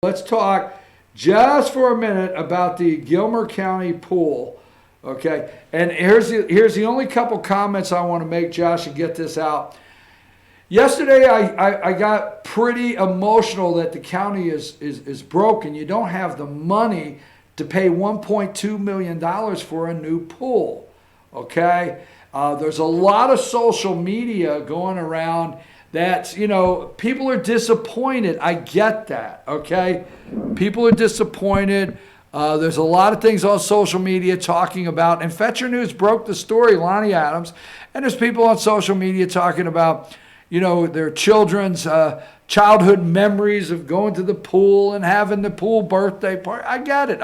Let's talk just for a minute about the Gilmer County pool. Okay, and here's the only couple comments I want to make, Josh, and get this out. Yesterday, I got pretty emotional that the county is broke and you don't have the money to pay $1.2 million for a new pool. Okay, there's a lot of social media going around that, people are disappointed. I get that, okay? People are disappointed. There's a lot of things on social media talking about, and Fetcher News broke the story, Lonnie Adams, and there's people on social media talking about, their children's childhood memories of going to the pool and having the pool birthday party. I get it.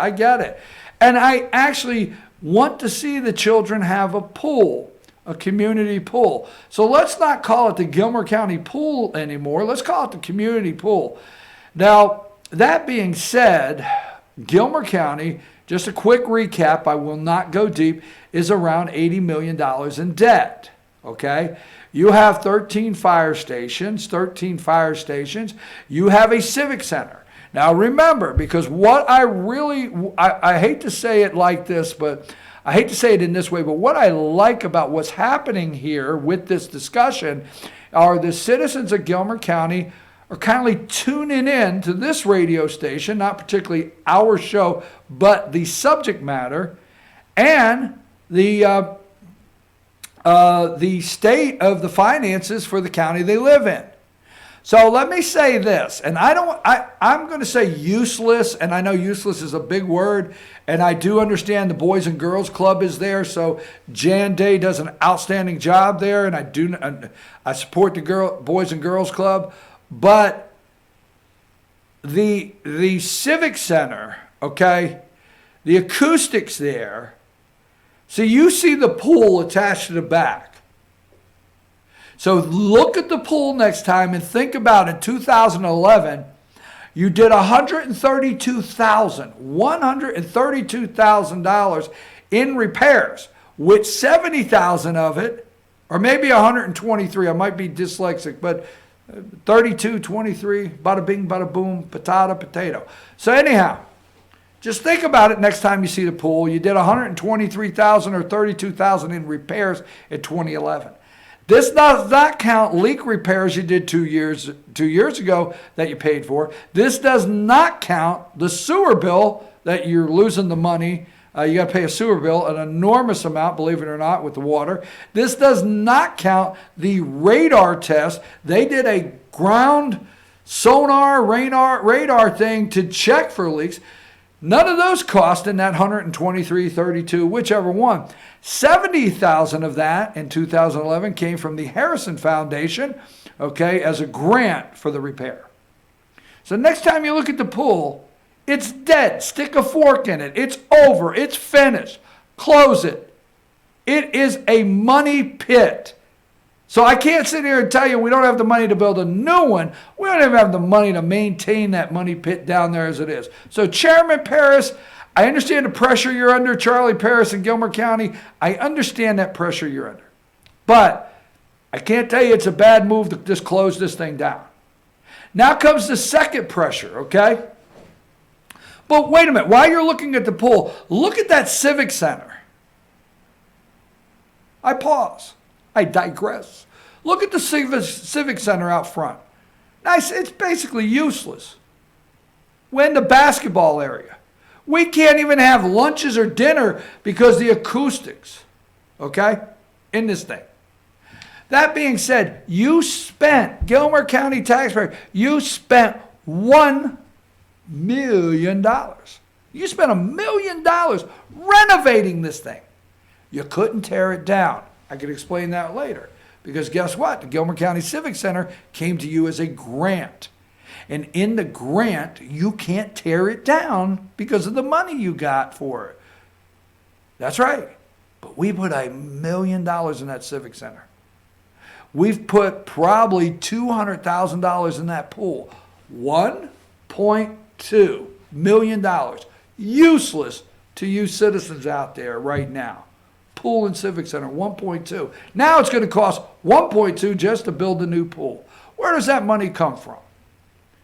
And I actually want to see the children have a pool, a community pool. So let's not call it the Gilmer County pool anymore. Let's call it the community pool. Now, that being said, Gilmer County, just a quick recap, I will not go deep, is around $80 million in debt, okay? You have 13 fire stations. You have a civic center. Now remember, because what I hate to say it like this, but I hate to say it in this way, but what I like about what's happening here with this discussion are the citizens of Gilmer County are kind of tuning in to this radio station, not particularly our show, but the subject matter and the state of the finances for the county they live in. So let me say this, and I'm going to say useless, and I know useless is a big word, and I do understand the Boys and Girls Club is there, so Jan Day does an outstanding job there, and I support the Boys and Girls Club, but the Civic Center, okay, the acoustics there, so you see the pool attached to the back. So look at the pool next time and think about in 2011, you did $132,000 in repairs, with $70,000 of it, or maybe 123. I might be dyslexic, but 32, 23, bada bing, bada boom, potato. So anyhow, just think about it next time you see the pool. You did $123,000 or $32,000 in repairs in 2011. This does not count leak repairs you did 2 years ago that you paid for. This does not count the sewer bill that you're losing the money. You got to pay a sewer bill, an enormous amount, believe it or not, with the water. This does not count the radar test. They did a ground sonar radar thing to check for leaks. None of those cost in that 123, 32, whichever one. 70,000 of that in 2011 came from the Harrison Foundation, okay, as a grant for the repair. So next time you look at the pool, it's dead. Stick a fork in it. It's over. It's finished. Close it. It is a money pit. So I can't sit here and tell you we don't have the money to build a new one. We don't even have the money to maintain that money pit down there as it is. So Chairman Paris, I understand the pressure you're under, Charlie Paris in Gilmer County. I understand that pressure you're under. But I can't tell you it's a bad move to just close this thing down. Now comes the second pressure, okay? But wait a minute. While you're looking at the pool, look at that civic center. I pause. I digress. Look at the civic center out front. Nice. It's basically useless. We're in the basketball area. We can't even have lunches or dinner because the acoustics, okay, in this thing. That being said, Gilmer County taxpayer, you spent $1 million. You spent $1 million renovating this thing. You couldn't tear it down. I could explain that later. Because guess what? The Gilmer County Civic Center came to you as a grant. And in the grant, you can't tear it down because of the money you got for it. That's right. But we put $1 million in that Civic Center. We've put probably $200,000 in that pool. $1.2 million. Useless to you citizens out there right now. Pool and Civic Center, 1.2. Now it's going to cost 1.2 just to build the new pool. Where does that money come from?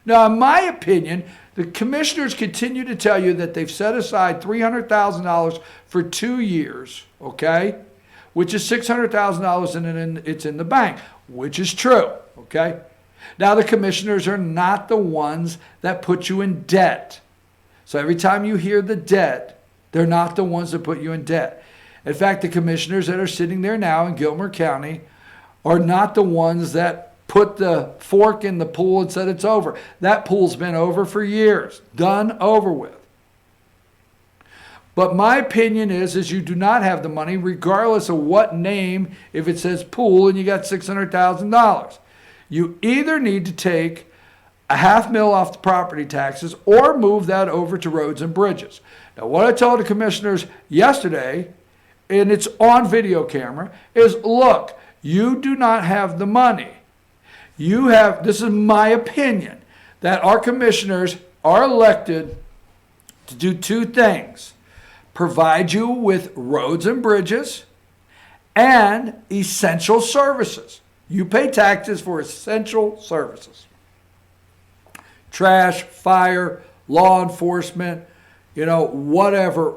Now, in my opinion, the commissioners continue to tell you that they've set aside $300,000 for 2 years, okay? Which is $600,000 and it's in the bank, which is true, okay? Now, the commissioners are not the ones that put you in debt. So every time you hear the debt, they're not the ones that put you in debt. In fact, the commissioners that are sitting there now in Gilmer County are not the ones that put the fork in the pool and said it's over. That pool's been over for years, done, over with. But my opinion is you do not have the money, regardless of what name, if it says pool and you got $600,000. You either need to take $500,000 off the property taxes or move that over to roads and bridges. Now, what I told the commissioners yesterday, and it's on video camera, is look, you do not have the money. You have, this is my opinion, that our commissioners are elected to do two things: provide you with roads and bridges and essential services. You pay taxes for essential services. Trash, fire, law enforcement, whatever.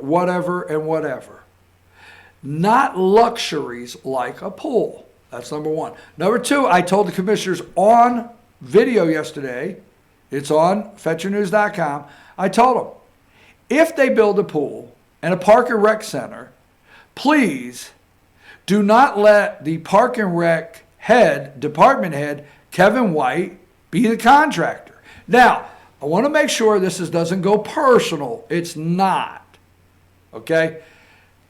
Not luxuries like a pool. That's number one. Number two, I told the commissioners on video yesterday, it's on FetcherNews.com, I told them, if they build a pool and a park and rec center, please do not let the park and rec department head, Kevin White, be the contractor. Now, I want to make sure this doesn't go personal. It's not. Okay?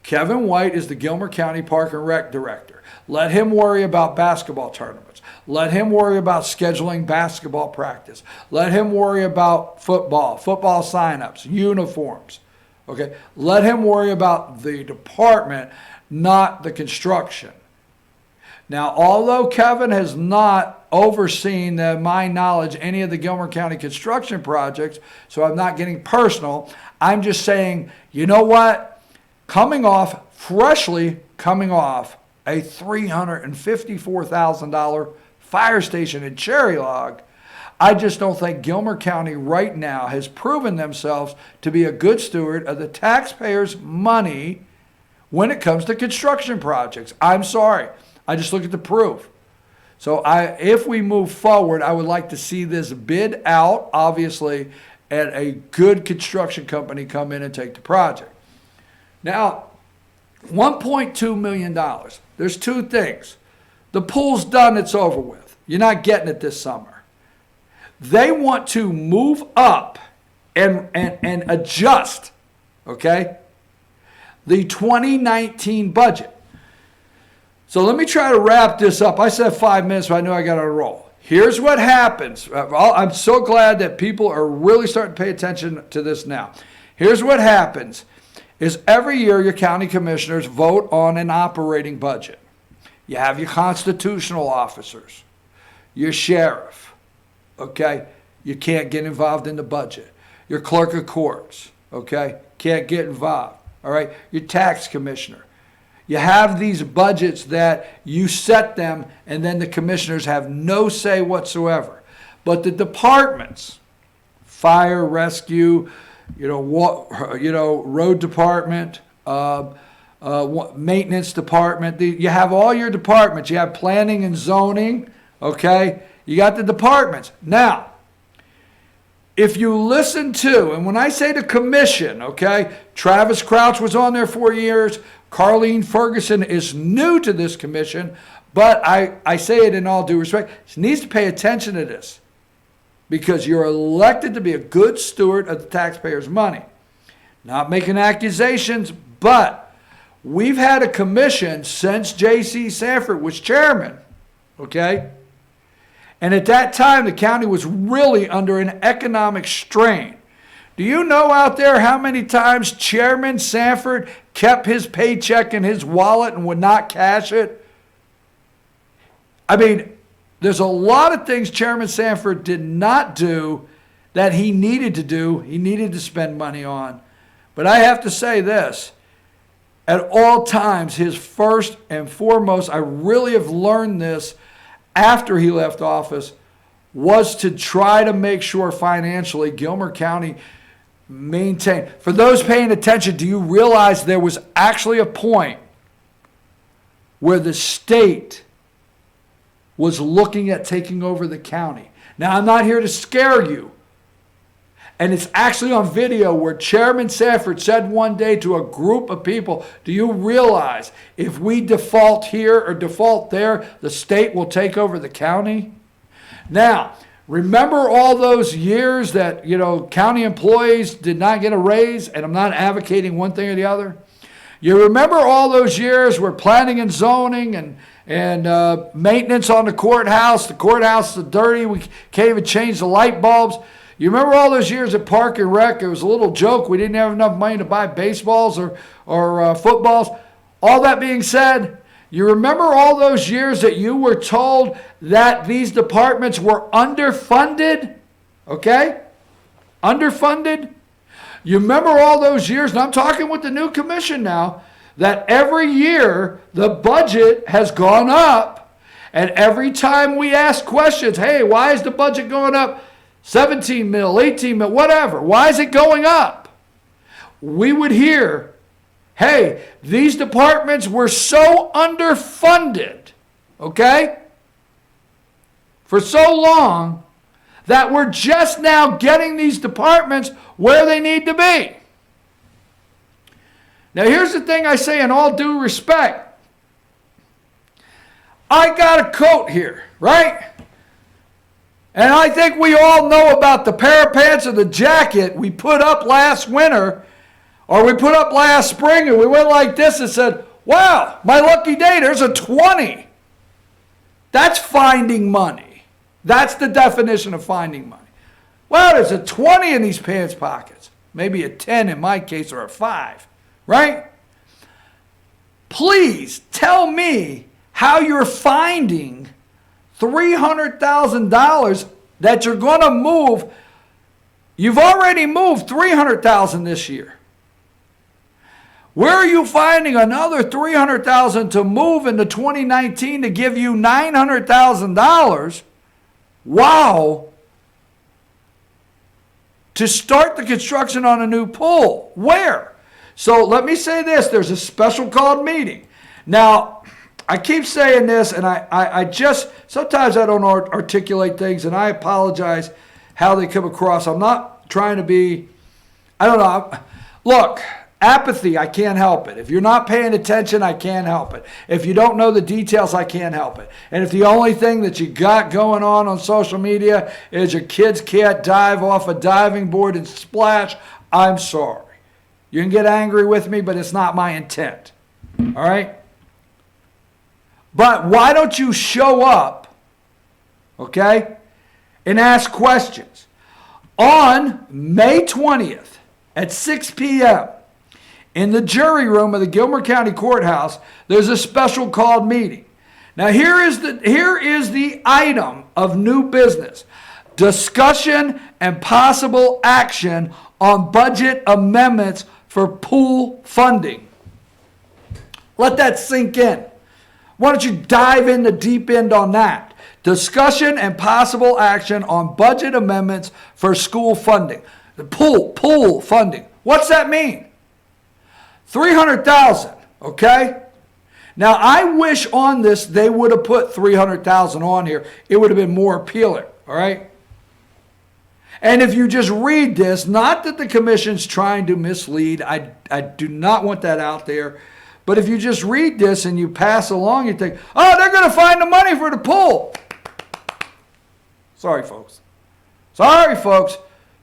Kevin White is the Gilmer County Park and Rec director. Let him worry about basketball tournaments. Let him worry about scheduling basketball practice. Let him worry about football signups, uniforms. Okay? Let him worry about the department, not the construction. Now, although Kevin has not overseen, to my knowledge, any of the Gilmer County construction projects, so I'm not getting personal, I'm just saying, you know what? Freshly coming off a $354,000 fire station in Cherry Log, I just don't think Gilmer County right now has proven themselves to be a good steward of the taxpayers' money when it comes to construction projects. I'm sorry. I just look at the proof. So if we move forward, I would like to see this bid out, obviously, and a good construction company come in and take the project. Now, $1.2 million. There's two things. The pool's done, it's over with. You're not getting it this summer. They want to move up and adjust, okay, the 2019 budget. So let me try to wrap this up. I said 5 minutes, but I knew I got to roll. Here's what happens. I'm so glad that people are really starting to pay attention to this now. Here's what happens. Is every year your county commissioners vote on an operating budget. You have your constitutional officers, your sheriff, okay? You can't get involved in the budget. Your clerk of courts, okay? Can't get involved, all right? Your tax commissioner. You have these budgets that you set them and then the commissioners have no say whatsoever. But the departments, fire, rescue, road department, maintenance department. You have all your departments. You have planning and zoning, okay? You got the departments. Now, if you listen to, and when I say the commission, okay, Travis Crouch was on there 4 years. Carlene Ferguson is new to this commission, but I say it in all due respect. She needs to pay attention to this, because you're elected to be a good steward of the taxpayers' money. Not making accusations, but we've had a commission since J.C. Sanford was chairman, okay? And at that time, the county was really under an economic strain. Do you know out there how many times Chairman Sanford kept his paycheck in his wallet and would not cash it? I mean, there's a lot of things Chairman Sanford did not do that he needed to do. He needed to spend money on. But I have to say this. At all times, his first and foremost, I really have learned this after he left office, was to try to make sure financially Gilmer County maintained. For those paying attention, do you realize there was actually a point where the state was looking at taking over the county? Now, I'm not here to scare you. And it's actually on video where Chairman Sanford said one day to a group of people, do you realize if we default here or default there, the state will take over the county? Now, remember all those years that, county employees did not get a raise, and I'm not advocating one thing or the other? You remember all those years where planning and zoning and maintenance on the courthouse is dirty, we can't even change the light bulbs. You remember all those years at Park and Rec? It was a little joke. We didn't have enough money to buy baseballs or footballs. All that being said, you remember all those years that you were told that these departments were underfunded? Okay? Underfunded? You remember all those years, and I'm talking with the new commission now, that every year the budget has gone up, and every time we ask questions, hey, why is the budget going up 17 mil, 18 mil, whatever, why is it going up? We would hear, hey, these departments were so underfunded, okay, for so long that we're just now getting these departments where they need to be. Now, here's the thing I say in all due respect. I got a coat here, right? And I think we all know about the pair of pants or the jacket we put up last winter, or we put up last spring, and we went like this and said, wow, my lucky day, there's a 20. That's finding money. That's the definition of finding money. Well, there's a 20 in these pants pockets. Maybe a 10 in my case, or a 5, right? Please tell me how you're finding $300,000 that you're going to move. You've already moved $300,000 this year. Where are you finding another $300,000 to move into 2019 to give you $900,000? Wow. To start the construction on a new pool. Where? So let me say this. There's a special called meeting. Now, I keep saying this, and I just, sometimes I don't articulate things, and I apologize how they come across. I'm not trying to be, I don't know. Look, apathy, I can't help it. If you're not paying attention, I can't help it. If you don't know the details, I can't help it. And if the only thing that you got going on social media is your kids can't dive off a diving board and splash, I'm sorry. You can get angry with me, but it's not my intent. All right? But why don't you show up, okay, and ask questions? On May 20th at 6 p.m., in the jury room of the Gilmer County Courthouse, there's a special called meeting. Now, here is the item of new business. Discussion and possible action on budget amendments for pool funding. Let that sink in. Why don't you dive in the deep end on that? Discussion and possible action on budget amendments for school funding. The pool funding. What's that mean? $300,000, okay? Now, I wish on this they would have put $300,000 on here. It would have been more appealing, all right? And if you just read this, not that the commission's trying to mislead, I do not want that out there. But if you just read this and you pass along, you think, oh, they're going to find the money for the pool. Sorry, folks. Sorry, folks.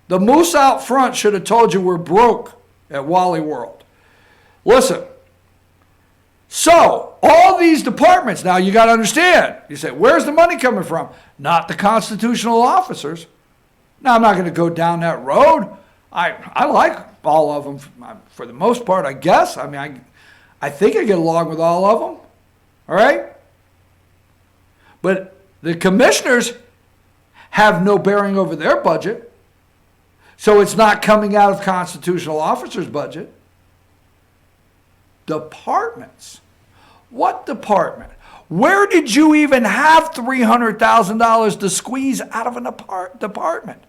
The moose out front should have told you we're broke at Wally World. Listen. So, all these departments, now you got to understand. You say, where's the money coming from? Not the constitutional officers. Now, I'm not going to go down that road. I like all of them for the most part, I guess. I mean, I think I get along with all of them, all right? But the commissioners have no bearing over their budget, so it's not coming out of constitutional officers' budget. Departments. What department? Where did you even have $300,000 to squeeze out of an department?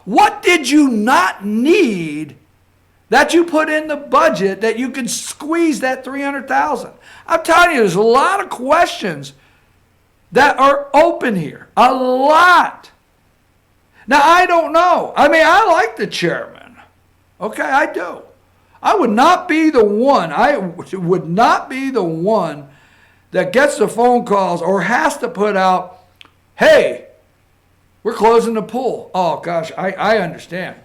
What did you not need that you put in the budget that you could squeeze that $300,000? I'm telling you, there's a lot of questions that are open here. A lot. Now, I don't know. I mean, I like the chairman. Okay, I do. I would not be the one. I would not be the one that gets the phone calls or has to put out, hey, we're closing the pool. Oh, gosh, I understand.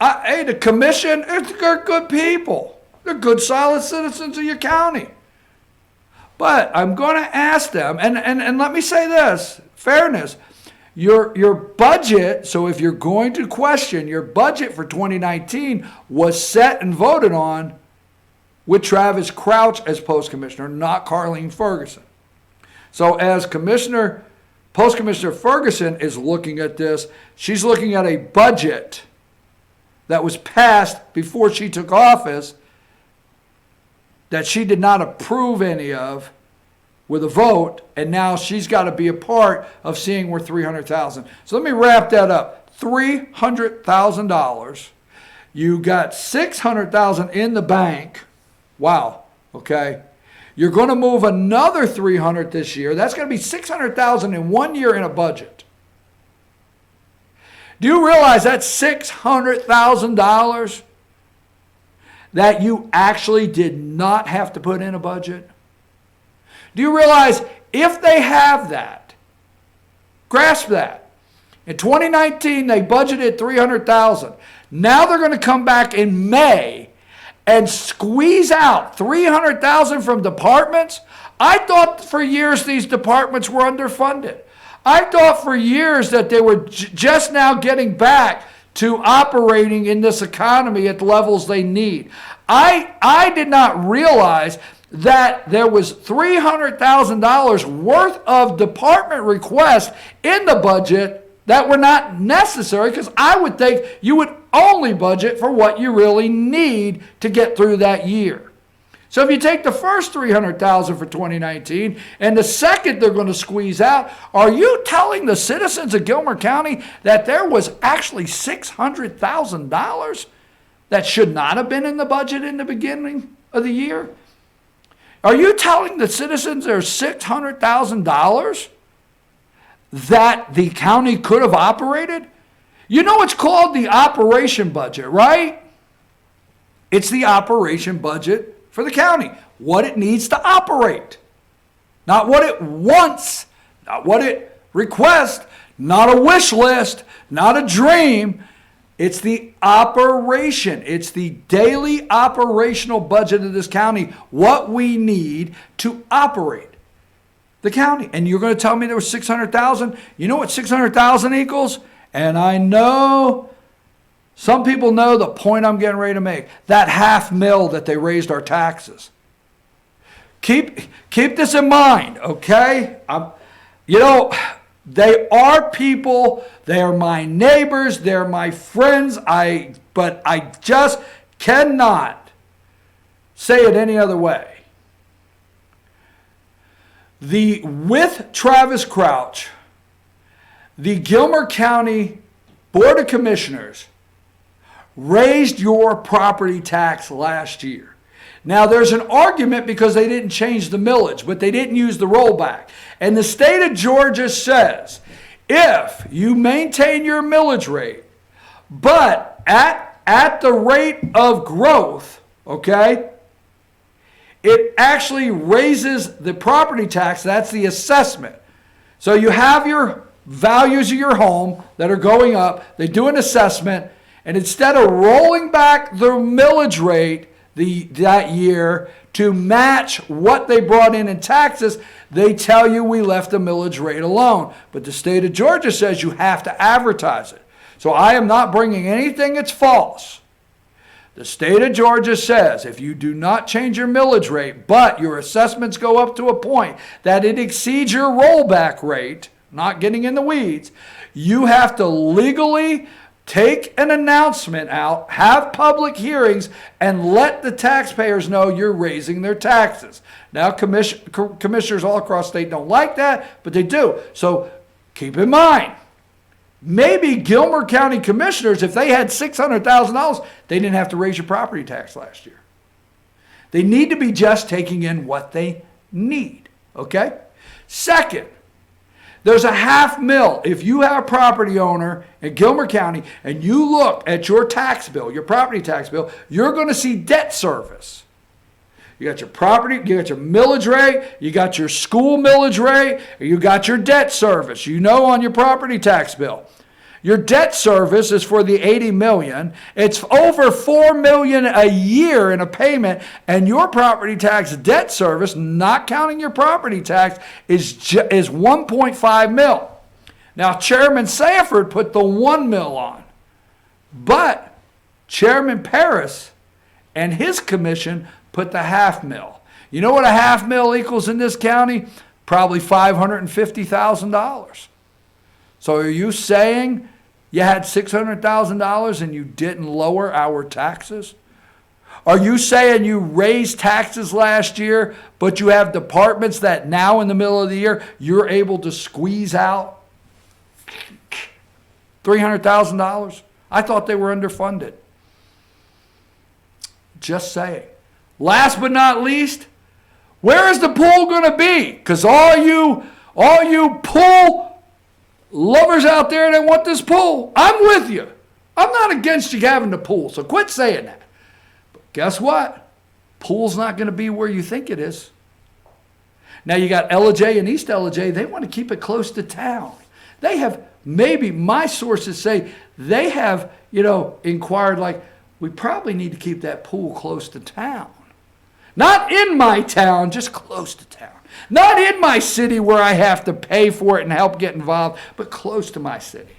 Hey, the commission, they're good people. They're good, solid citizens of your county. But I'm going to ask them, and let me say this, fairness, your budget, so if you're going to question, your budget for 2019 was set and voted on with Travis Crouch as post commissioner, not Carlene Ferguson. So as post commissioner Ferguson is looking at this, she's looking at a budget that was passed before she took office that she did not approve any of with a vote, and now she's got to be a part of seeing where $300,000. So let me wrap that up. $300,000. You got $600,000 in the bank. Wow. Okay. You're going to move another $300,000 this year. That's going to be $600,000 in 1 year in a budget. Do you realize that's $600,000 that you actually did not have to put in a budget? Do you realize if they have that, grasp that. In 2019, they budgeted $300,000. Now they're going to come back in May and squeeze out $300,000 from departments. I thought for years these departments were underfunded. I thought for years that they were just now getting back to operating in this economy at the levels they need. I did not realize that there was $300,000 worth of department requests in the budget that were not necessary, because I would think you would only budget for what you really need to get through that year. So if you take the first $300,000 for 2019 and the second they're going to squeeze out, are you telling the citizens of Gilmer County that there was actually $600,000 that should not have been in the budget in the beginning of the year? Are you telling the citizens there's $600,000 that the county could have operated? You know it's called the operation budget, right? It's the operation budget for the county, what it needs to operate. Not what it wants, not what it requests, not a wish list, not a dream. It's the operation. It's the daily operational budget of this county, what we need to operate the county. And you're going to tell me there was $600,000? You know what $600,000 equals? And I know some people know the point I'm getting ready to make. That $500,000 that they raised our taxes. Keep this in mind, okay? They are people. They are my neighbors. They're my friends. But I just cannot say it any other way. With Travis Crouch, the Gilmer County Board of Commissioners raised your property tax last year. Now, there's an argument because they didn't change the millage, but they didn't use the rollback. And the state of Georgia says, if you maintain your millage rate, but at the rate of growth, okay, it actually raises the property tax. That's the assessment. So you have your values of your home that are going up. They do an assessment, and instead of rolling back the millage rate that year to match what they brought in taxes, they tell you we left the millage rate alone. But the state of Georgia says you have to advertise it. So I am not bringing anything that's false. The state of Georgia says if you do not change your millage rate, but your assessments go up to a point that it exceeds your rollback rate, not getting in the weeds, you have to legally take an announcement out, have public hearings, and let the taxpayers know you're raising their taxes. Now, commissioners all across the state don't like that, but they do. So keep in mind, maybe Gilmer County commissioners, if they had $600,000, they didn't have to raise your property tax last year. They need to be just taking in what they need, okay? Second, there's a $500,000. If you have a property owner in Gilmer County and you look at your tax bill, your property tax bill, you're going to see debt service. You got your property, you got your millage rate, you got your school millage rate, you got your debt service, on your property tax bill. Your debt service is for the $80 million. It's over $4 million a year in a payment, and your property tax debt service, not counting your property tax, is $1.5 million. Now, Chairman Sanford put the $1 million on, but Chairman Paris and his commission put the $500,000. You know what a $500,000 equals in this county? Probably $550,000. So are you saying you had $600,000 and you didn't lower our taxes? Are you saying you raised taxes last year, but you have departments that now in the middle of the year you're able to squeeze out $300,000? I thought they were underfunded. Just saying. Last but not least, where is the pool going to be? Because all you pool lovers out there that want this pool, I'm with you. I'm not against you having the pool, so quit saying that. But guess what? Pool's not going to be where you think it is. Now you got Ellijay and East Ellijay. They want to keep it close to town. They have, maybe my sources say, they have, inquired like, we probably need to keep that pool close to town. Not in my town, just close to town. Not in my city where I have to pay for it and help get involved, but close to my city.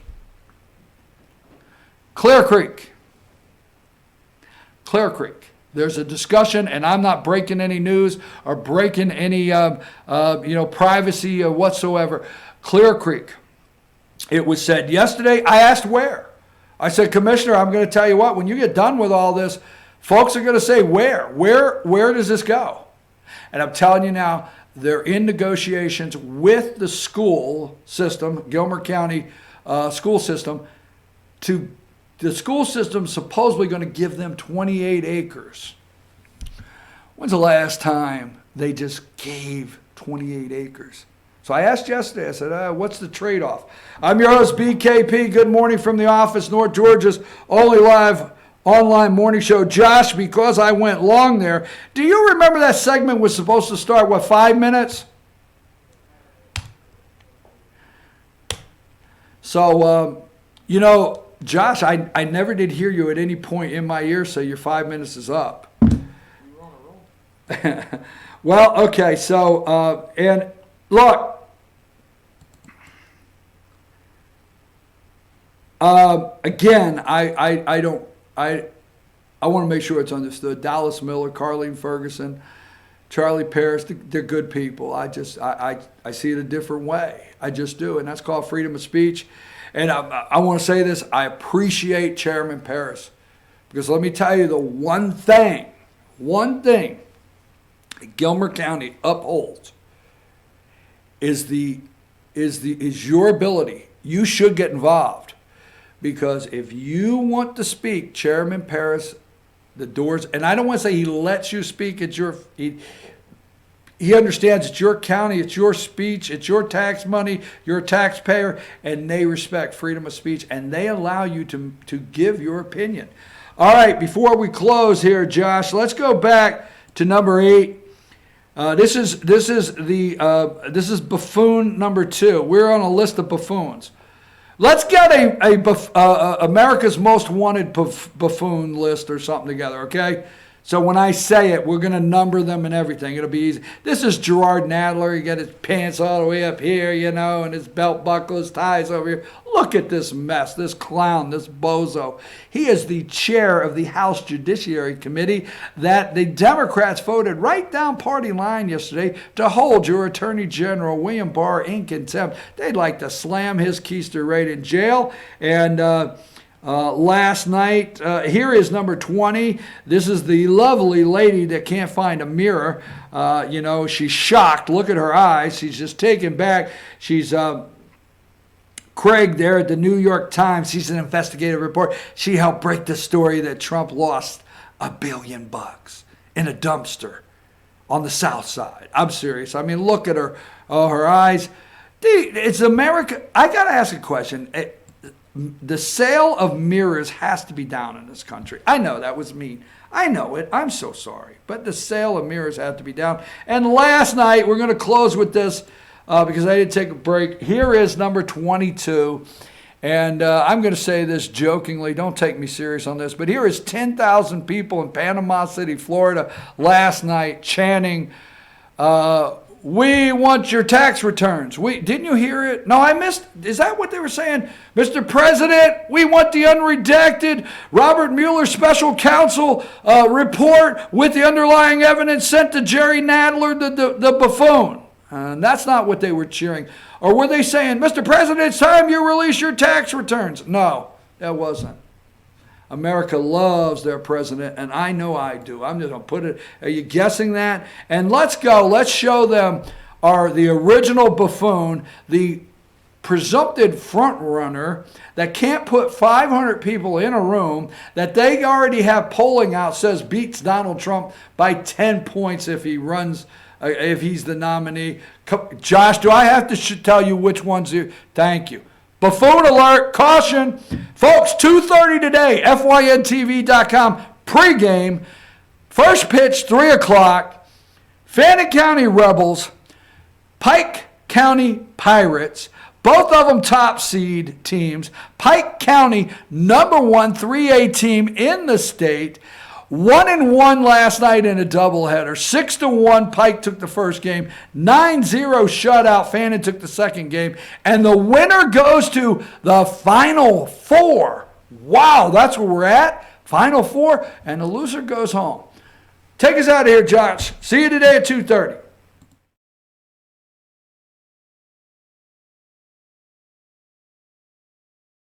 Clear Creek. Clear Creek. There's a discussion, and I'm not breaking any news or breaking any privacy whatsoever. Clear Creek. It was said yesterday. I asked where. I said, Commissioner, I'm going to tell you what, when you get done with all this, folks are going to say, where does this go? And I'm telling you now, they're in negotiations with the school system, Gilmer County school system. The school system supposedly going to give them 28 acres. When's the last time they just gave 28 acres? So I asked yesterday, I said, what's the trade-off? I'm your host, BKP. Good morning from the office, North Georgia's only live online morning show. Josh, because I went long there, do you remember that segment was supposed to start, 5 minutes? So, Josh, I never did hear you at any point in my ear say your 5 minutes is up. You're on a roll. Well, okay, so, and look, again, I want to make sure it's understood. Dallas Miller, Carlene Ferguson, Charlie Paris, they're good people. I see it a different way. I just do, and that's called freedom of speech. And I want to say this, I appreciate Chairman Paris, because let me tell you the one thing that Gilmer County upholds is your ability. You should get involved. Because if you want to speak, Chairman Paris, the doors, and I don't want to say he lets you speak, he understands it's your county, it's your speech, it's your tax money, you're a taxpayer, and they respect freedom of speech, and they allow you to give your opinion. All right, before we close here, Josh, let's go back to number 8. This is buffoon number 2. We're on a list of buffoons. Let's get America's Most Wanted buffoon list or something together, okay? So when I say it, we're going to number them and everything. It'll be easy. This is Gerard Nadler. He got his pants all the way up here, and his belt buckle, his ties over here. Look at this mess, this clown, this bozo. He is the chair of the House Judiciary Committee that the Democrats voted right down party line yesterday to hold your Attorney General, William Barr, in contempt. They'd like to slam his keister right in jail. And last night. Here is number 20. This is the lovely lady that can't find a mirror. She's shocked. Look at her eyes. She's just taken back. She's Craig there at the New York Times. He's an investigative reporter. She helped break the story that Trump lost $1 billion in a dumpster on the South Side. I'm serious. I mean, look at her. Oh, her eyes. It's America. I got to ask a question. The sale of mirrors has to be down in this country. I know that was mean. I know it. I'm so sorry. But the sale of mirrors had to be down. And last night, we're going to close with this because I didn't take a break. Here is number 22. And I'm going to say this jokingly. Don't take me serious on this. But here is 10,000 people in Panama City, Florida, last night chanting, "We want your tax returns." Didn't you hear it? No, I missed. Is that what they were saying? "Mr. President, we want the unredacted Robert Mueller special counsel report with the underlying evidence sent to Jerry Nadler, the buffoon." And that's not what they were cheering. Or were they saying, "Mr. President, it's time you release your tax returns"? No, that wasn't. America loves their president, and I know I do. I'm just going to put it. Are you guessing that? And let's go. Let's show them the original buffoon, the presumptive front runner that can't put 500 people in a room that they already have polling out says beats Donald Trump by 10 points if he runs, if he's the nominee. Josh, do I have to tell you which ones? Thank you. Buffoon alert, caution. Folks, 2:30 today, FYNTV.com, pregame. First pitch, 3 o'clock. Fannin County Rebels, Pike County Pirates, both of them top seed teams. Pike County, number 1 3A team in the state. 1-1 last night in a doubleheader. 6-1, Pike took the first game. 9-0 shutout, Fannin took the second game. And the winner goes to the Final Four. Wow, that's where we're at. Final Four, and the loser goes home. Take us out of here, Josh. See you today at 2:30.